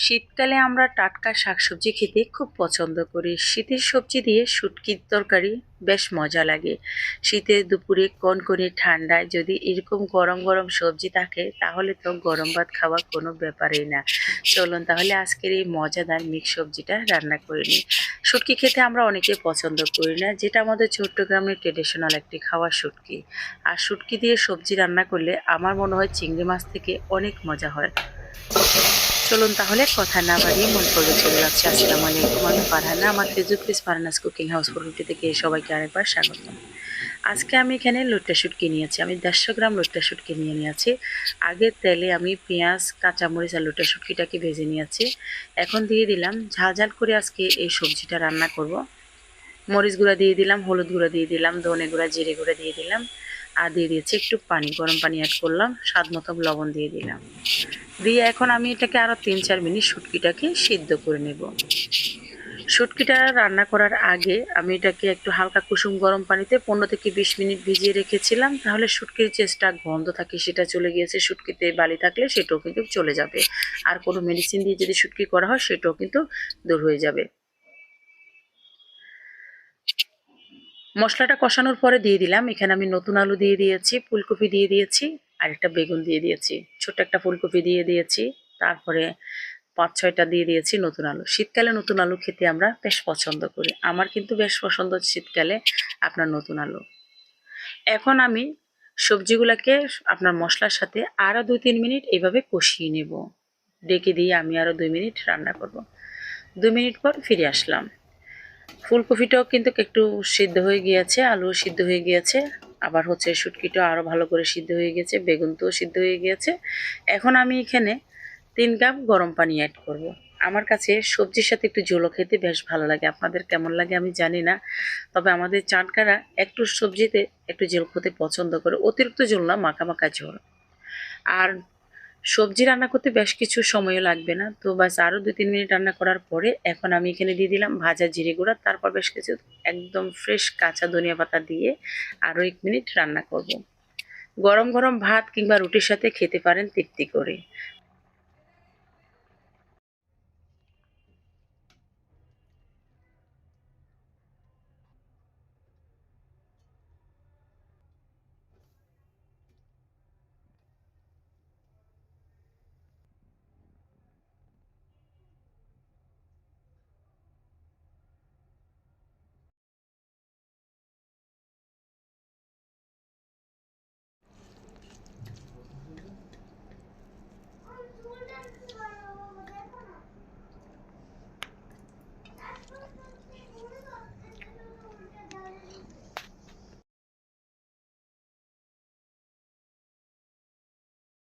শীতকালে আমরা টাটকা শাকসবজি খেতে খুব পছন্দ করি। শীতের সবজি দিয়ে শুটকির তরকারি বেশ মজা লাগে। শীতের দুপুরে কনকনে ঠান্ডায় যদি এরকম গরম গরম সবজি থাকে তাহলে তো গরম ভাত খাওয়া কোনো ব্যাপারই না। চলুন তাহলে আজকের এই মজাদার মিক্স সবজিটা রান্না করে নিই। শুটকি খেতে আমরা অনেকে পছন্দ করি না, যেটা আমাদের চট্টগ্রামের ট্রেডিশনাল একটি খাওয়ার শুটকি। আর শুটকি দিয়ে সবজি রান্না করলে আমার মনে হয় চিংড়ি মাছ থেকে অনেক মজা হয়। চলুন তাহলে কথা না বাড়িয়ে মূল পর্বে চলে যাচ্ছে। আসসালামু আলাইকুম, আমি ফারহানা। আমার Facebook page Farhana's cooking house পরিচিতি থেকে সবাইকে আরেকবার স্বাগতম। আজকে আমি এখানে লইট্টা শুটকি নিয়েছি। আমি 150 গ্রাম লইট্টা শুটকি নিয়ে নিয়েছি। আগের তেলে আমি পেঁয়াজ, কাঁচামরিচ আর লইট্টা শুটকিটাকে ভেজে নিয়েছি। এখন দিয়ে দিলাম ঝাল ঝাল করে আজকে এই সবজিটা রান্না করব। মরিচ গুঁড়া দিয়ে দিলাম, হলুদ গুঁড়া দিয়ে দিলাম, ধনে গুঁড়া, জিরে গুঁড়া দিয়ে দিলাম, আর দিয়ে দিয়েছি একটু পানি, গরম পানি অ্যাড করলাম, স্বাদ মতো লবণ দিয়ে দিলাম। দিয়ে এখন আমি এটাকে আরও 3-4 মিনিট শুটকিটাকে সিদ্ধ করে নেব। শুটকিটা রান্না করার আগে আমি এটাকে একটু হালকা কুসুম গরম পানিতে 15 থেকে 20 মিনিট ভিজিয়ে রেখেছিলাম। তাহলে শুটকির যে একটা গন্ধ থাকে সেটা চলে গিয়েছে। শুটকিতে বালি থাকলে সেটাও কিন্তু চলে যাবে। আর কোনো মেডিসিন দিয়ে যদি শুটকি করা হয় সেটাও কিন্তু দূর হয়ে যাবে। মশলাটা কষানোর পরে দিয়ে দিলাম, এখানে আমি নতুন আলু দিয়ে দিয়েছি, ফুলকপি দিয়ে দিয়েছি, আর একটা বেগুন দিয়ে দিয়েছি, ছোট্ট একটা ফুলকপি দিয়ে দিয়েছি, তারপরে 5-6টা দিয়ে দিয়েছি নতুন আলু। শীতকালে নতুন আলু খেতে আমরা বেশ পছন্দ করি। আমার কিন্তু বেশ পছন্দ শীতকালে আপনার নতুন আলু। এখন আমি সবজিগুলাকে আপনার মশলার সাথে আরও 2-3 মিনিট এভাবে কষিয়ে নেব। ডেকে দিয়ে আমি আরও 2 মিনিট রান্না করব। 2 মিনিট পর ফিরে আসলাম। ফুলকপিটাও কিন্তু একটু সিদ্ধ হয়ে গিয়েছে, আলুও সিদ্ধ হয়ে গিয়েছে, আবার হচ্ছে শুটকিটাও আরও ভালো করে সিদ্ধ হয়ে গেছে, বেগুন তো সিদ্ধ হয়ে গিয়েছে। এখন আমি এখানে 3 কাপ গরম পানি অ্যাড করব। আমার কাছে সবজির সাথে একটু ঝোলও খেতে বেশ ভালো লাগে। আপনাদের কেমন লাগে আমি জানি না। তবে আমাদের চাটকারা একটু সবজিতে একটু ঝোল খেতে পছন্দ করে। অতিরিক্ত ঝোল না, মাখা মাখা ঝোল। আর সবজি রান্না করতে বেশ কিছু সময়ও লাগবে না। তো বাস আরও 2-3 মিনিট রান্না করার পরে এখন আমি এখানে দিয়ে দিলাম ভাজা জিরে গুঁড়া, তারপর বেশ কিছু একদম ফ্রেশ কাঁচা ধনিয়া পাতা দিয়ে আরও 1 মিনিট রান্না করব। গরম গরম ভাত কিংবা রুটির সাথে খেতে পারেন তৃপ্তি করে।